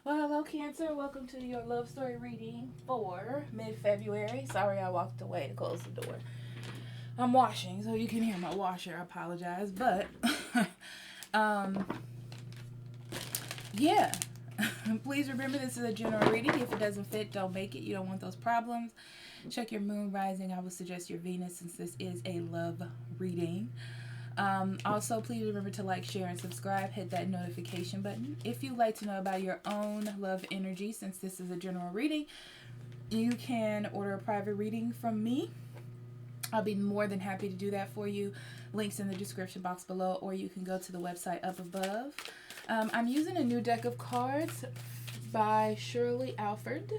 Well, hello, Cancer. Welcome to your love story reading for mid-February. Sorry I walked away to close the door. I'm washing, so you can hear my washer. I apologize. But, um, yeah. Please remember this is a general reading. If it doesn't fit, don't make it. You don't want those problems. Check your moon rising. I will suggest your Venus since this is a love reading. Also, please remember to like, share, and subscribe. Hit that notification button. If you'd like to know about your own love energy, since this is a general reading, you can order a private reading from me. I'll be more than happy to do that for you. Links in the description box below, or you can go to the website up above. I'm using a new deck of cards by Shirley Alford,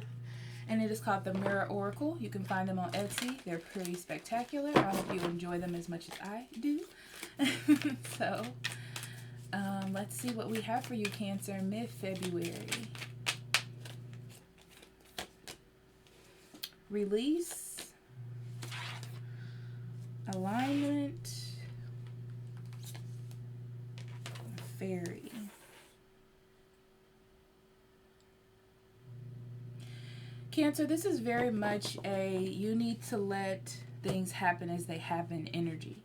and it is called the Mirror Oracle. You can find them on Etsy. They're pretty spectacular. I hope you enjoy them as much as I do. So, let's see what we have for you, Cancer, mid-February. Release, alignment, fairy. Cancer, this is very much a you need to let things happen as they happen energy.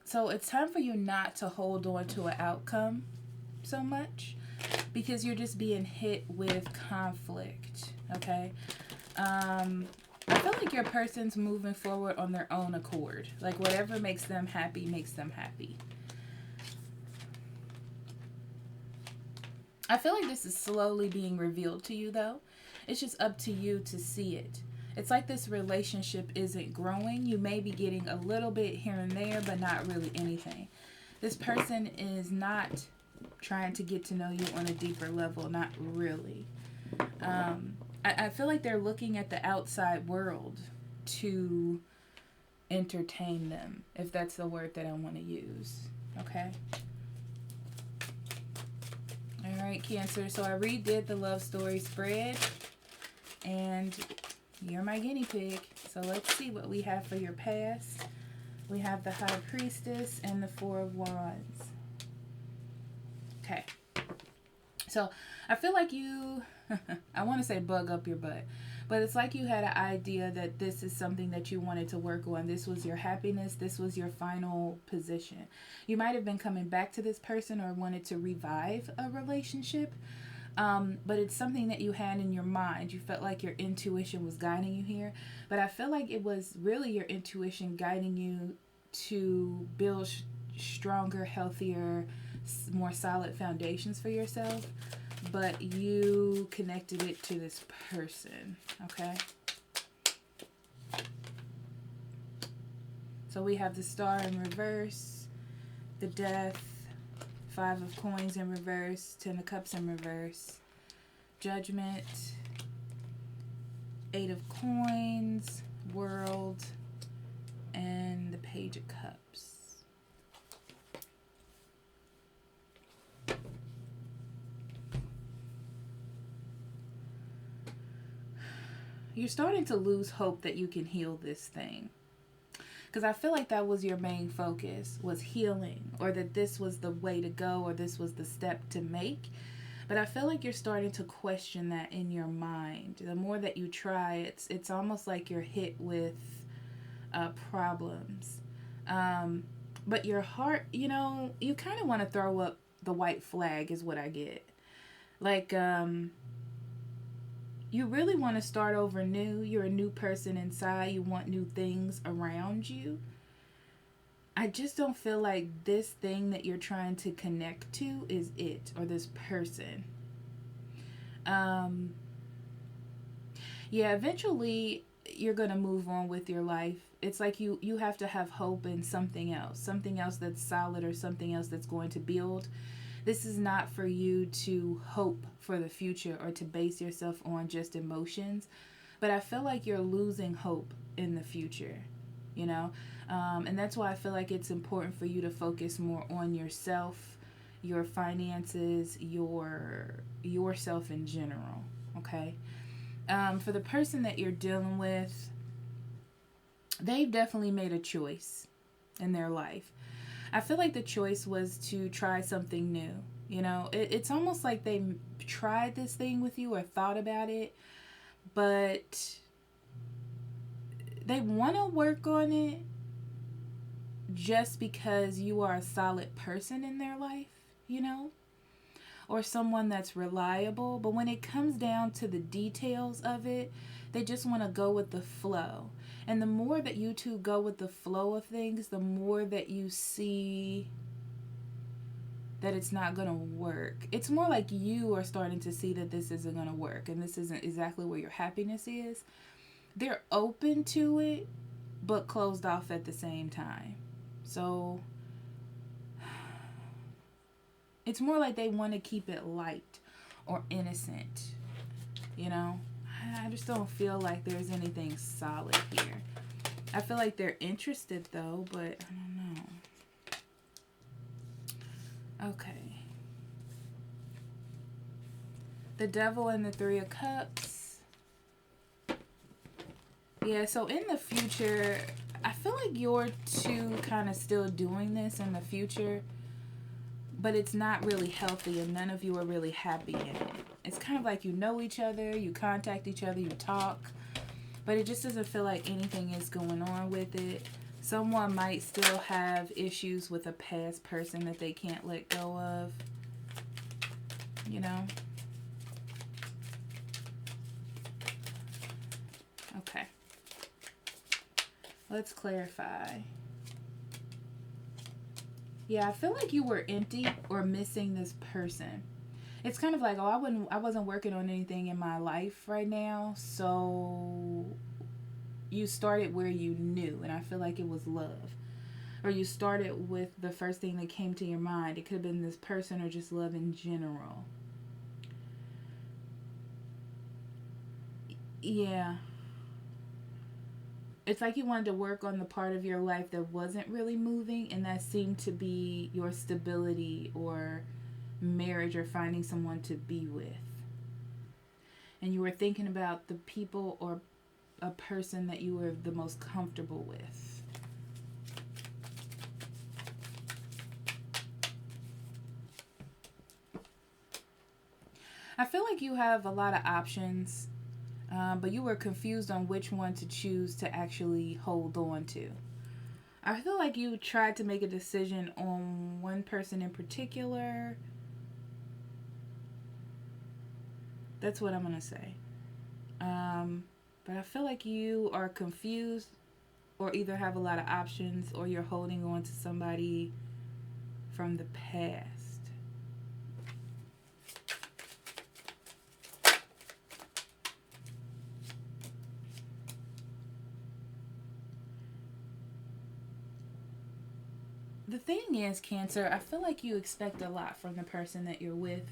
So it's time for you not to hold on to an outcome so much because you're just being hit with conflict, okay? I feel like your person's moving forward on their own accord. Like whatever makes them happy makes them happy. I feel like this is slowly being revealed to you though. It's just up to you to see it. It's like this relationship isn't growing. You may be getting a little bit here and there, but not really anything. This person is not trying to get to know you on a deeper level. Not really. I feel like they're looking at the outside world to entertain them, if that's the word that I want to use. Okay? All right, Cancer. So I redid the love story spread, and you're my guinea pig. So let's see what we have for your past. We have the High Priestess and the Four of Wands. Okay. So I feel like you, I want to say bug up your butt, but it's like you had an idea that this is something that you wanted to work on. This was your happiness. This was your final position. You might have been coming back to this person or wanted to revive a relationship. But it's something that you had in your mind. You felt like your intuition was guiding you here. But I feel like it was really your intuition guiding you to build stronger, healthier, more solid foundations for yourself. But you connected it to this person. Okay? So we have the Star in reverse, the Death, Five of Coins in reverse, Ten of Cups in reverse, Judgment, Eight of Coins, World, and the Page of Cups. You're starting to lose hope that you can heal this thing. Because I feel like that was your main focus, was healing, or that this was the way to go, or this was the step to make. But I feel like you're starting to question that in your mind. The more that you try, it's almost like you're hit with problems. But your heart, you kind of want to throw up the white flag is what I get. Like, you really want to start over new. You're a new person inside. You want new things around you. I just don't feel like this thing that you're trying to connect to is it, or this person. Yeah, eventually you're going to move on with your life. It's like you have to have hope in something else that's solid or something else that's going to build. This is not for you to hope for the future or to base yourself on just emotions. But I feel like you're losing hope in the future, And that's why I feel like it's important for you to focus more on yourself, your finances, yourself in general, okay? For the person that you're dealing with, they've definitely made a choice in their life. I feel like the choice was to try something new. It's almost like they tried this thing with you or thought about it, but they want to work on it just because you are a solid person in their life, you know, or someone that's reliable. But when it comes down to the details of it, they just want to go with the flow. And the more that you two go with the flow of things, the more that you see that it's not going to work. It's more like you are starting to see that this isn't going to work and this isn't exactly where your happiness is. They're open to it, but closed off at the same time. So it's more like they want to keep it light or innocent, you know? I just don't feel like there's anything solid here. I feel like they're interested though, but I don't know. Okay. The Devil and the Three of Cups. Yeah, so in the future, I feel like you're two kind of still doing this in the future, but it's not really healthy and none of you are really happy in it. It's kind of like you know each other, you contact each other, you talk, but it just doesn't feel like anything is going on with it. Someone might still have issues with a past person that they can't let go of, you know? Okay. Let's clarify. Yeah, I feel like you were empty or missing this person. It's kind of like, oh, I wasn't working on anything in my life right now, so you started where you knew, and I feel like it was love. Or you started with the first thing that came to your mind. It could have been this person or just love in general. Yeah. It's like you wanted to work on the part of your life that wasn't really moving, and that seemed to be your stability or marriage or finding someone to be with. And you were thinking about the people or a person that you were the most comfortable with. I feel like you have a lot of options, but you were confused on which one to choose to actually hold on to. I feel like you tried to make a decision on one person in particular. That's what I'm going to say. But I feel like you are confused or either have a lot of options or you're holding on to somebody from the past. The thing is, Cancer, I feel like you expect a lot from the person that you're with.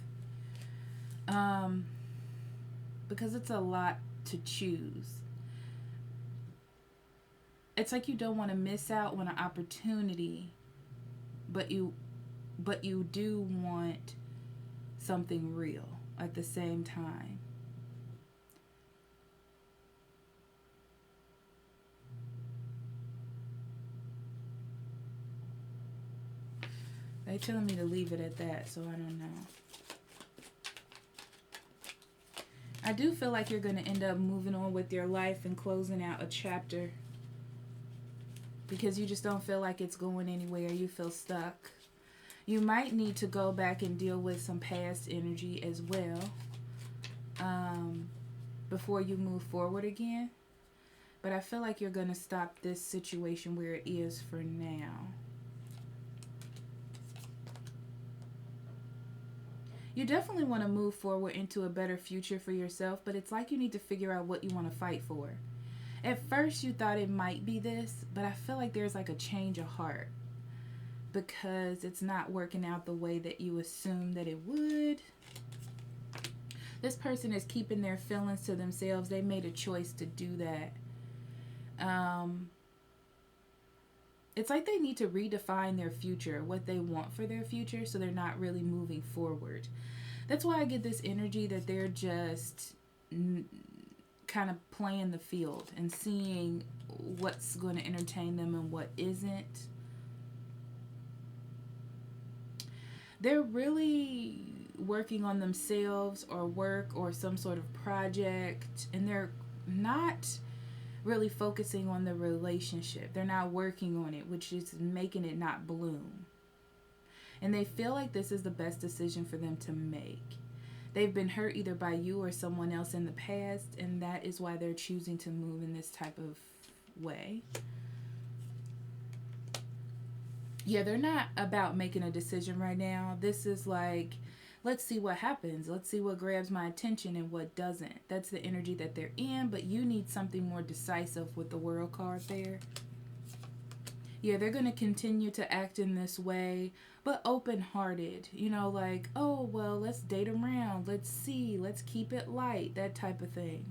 Because it's a lot to choose. It's like you don't want to miss out on an opportunity, but you do want something real at the same time. They're telling me to leave it at that, so I don't know. I do feel like you're going to end up moving on with your life and closing out a chapter because you just don't feel like it's going anywhere. You feel stuck. You might need to go back and deal with some past energy as well before you move forward again. But I feel like you're going to stop this situation where it is for now. You definitely want to move forward into a better future for yourself, but it's like you need to figure out what you want to fight for. At first, you thought it might be this, but I feel like there's like a change of heart because it's not working out the way that you assumed that it would. This person is keeping their feelings to themselves. They made a choice to do that. It's like they need to redefine their future, what they want for their future, so they're not really moving forward. That's why I get this energy that they're just kind of playing the field and seeing what's going to entertain them and what isn't. They're really working on themselves or work or some sort of project, and they're not really focusing on the relationship. They're not working on it, which is making it not bloom. And they feel like this is the best decision for them to make. They've been hurt either by you or someone else in the past, and that is why they're choosing to move in this type of way. Yeah, they're not about making a decision right now. This is like, let's see what happens. Let's see what grabs my attention and what doesn't. That's the energy that they're in, but you need something more decisive with the World card there. Yeah, they're going to continue to act in this way, but open-hearted. You know, like, oh, well, let's date around. Let's see. Let's keep it light. That type of thing.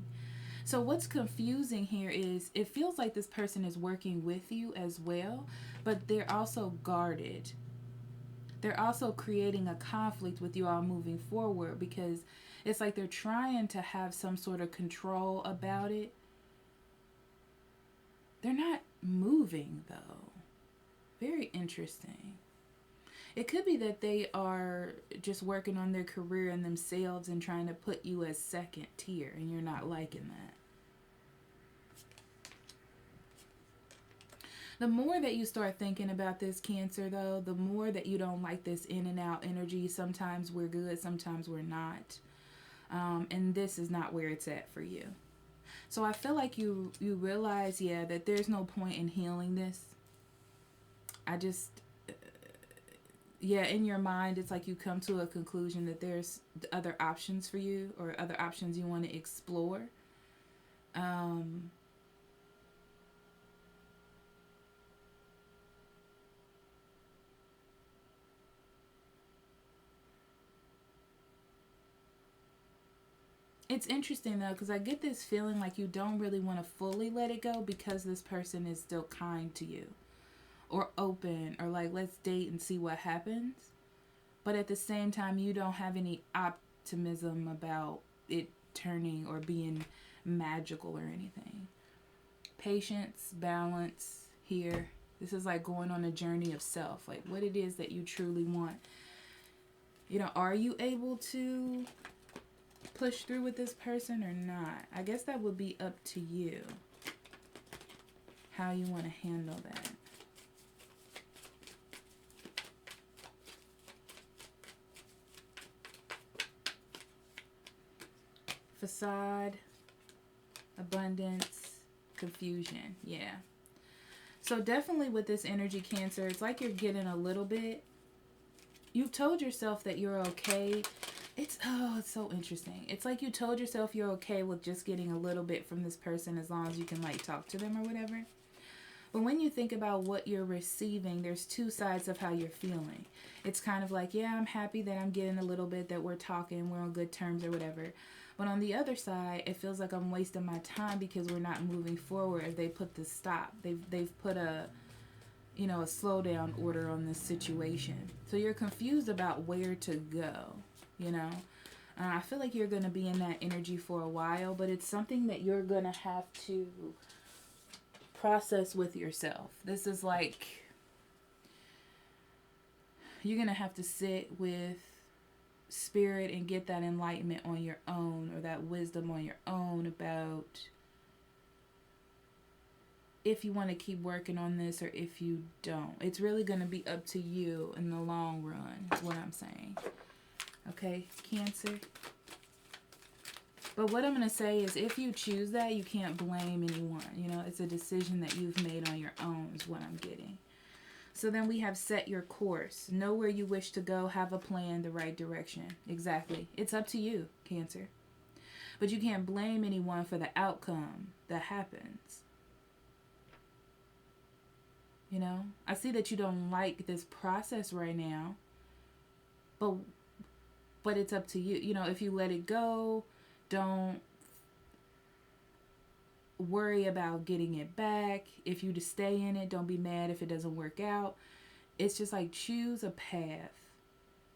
So what's confusing here is it feels like this person is working with you as well, but they're also guarded. They're also creating a conflict with you all moving forward, because it's like they're trying to have some sort of control about it. They're not moving, though. Very interesting. It could be that they are just working on their career and themselves and trying to put you as second tier, and you're not liking that. The more that you start thinking about this, Cancer, though, the more that you don't like this in and out energy. Sometimes we're good, sometimes we're not. And this is not where it's at for you. So I feel like you realize, yeah, that there's no point in healing this. Yeah, in your mind, it's like you come to a conclusion that there's other options for you, or other options you want to explore. It's interesting, though, because I get this feeling like you don't really want to fully let it go because this person is still kind to you, or open, or like, let's date and see what happens. But at the same time, you don't have any optimism about it turning or being magical or anything. Patience, balance here. This is like going on a journey of self, like what it is that you truly want. You know, are you able to push through with this person or not? I guess that would be up to you, how you want to handle that. Facade, abundance, confusion. Yeah. So definitely with this energy, Cancer, it's like you're getting a little bit. You've told yourself that you're okay. It's so interesting. It's like you told yourself you're okay with just getting a little bit from this person as long as you can like talk to them or whatever. But when you think about what you're receiving, there's two sides of how you're feeling. It's kind of like, yeah, I'm happy that I'm getting a little bit, that we're talking, we're on good terms or whatever. But on the other side, it feels like I'm wasting my time because we're not moving forward. They put the stop. They've put a slow down order on this situation. So you're confused about where to go, you know. I feel like you're going to be in that energy for a while, but it's something that you're going to have to process with yourself. This is like, you're going to have to sit with spirit and get that enlightenment on your own, or that wisdom on your own about if you want to keep working on this or if you don't. It's really going to be up to you in the long run, is what I'm saying. Okay, Cancer? But what I'm going to say is, if you choose that, you can't blame anyone. You know, it's a decision that you've made on your own, is what I'm getting. So then we have set your course. Know where you wish to go. Have a plan, the right direction. Exactly. It's up to you, Cancer. But you can't blame anyone for the outcome that happens. You know, I see that you don't like this process right now, but it's up to you. You know, if you let it go, don't worry about getting it back. If you just stay in it, don't be mad if it doesn't work out. It's just like, choose a path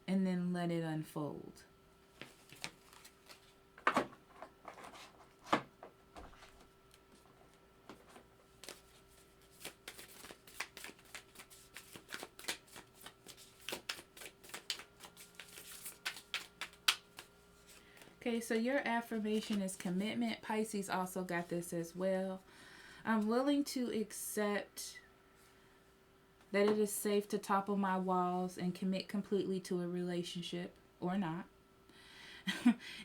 and then let it unfold. Okay, so your affirmation is commitment. Pisces also got this as well. I'm willing to accept that it is safe to topple my walls and commit completely to a relationship, or not.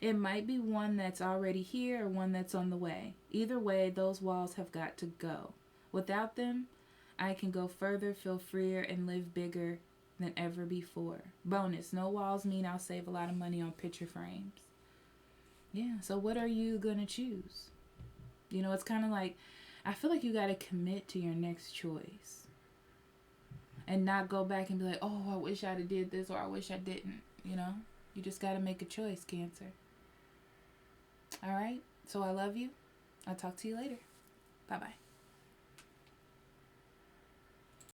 It might be one that's already here or one that's on the way. Either way, those walls have got to go. Without them, I can go further, feel freer, and live bigger than ever before. Bonus, no walls mean I'll save a lot of money on picture frames. Yeah, so what are you going to choose? You know, it's kind of like, I feel like you got to commit to your next choice. And not go back and be like, oh, I wish I'd have did this or I wish I didn't, you know? You just got to make a choice, Cancer. All right? So I love you. I'll talk to you later. Bye-bye.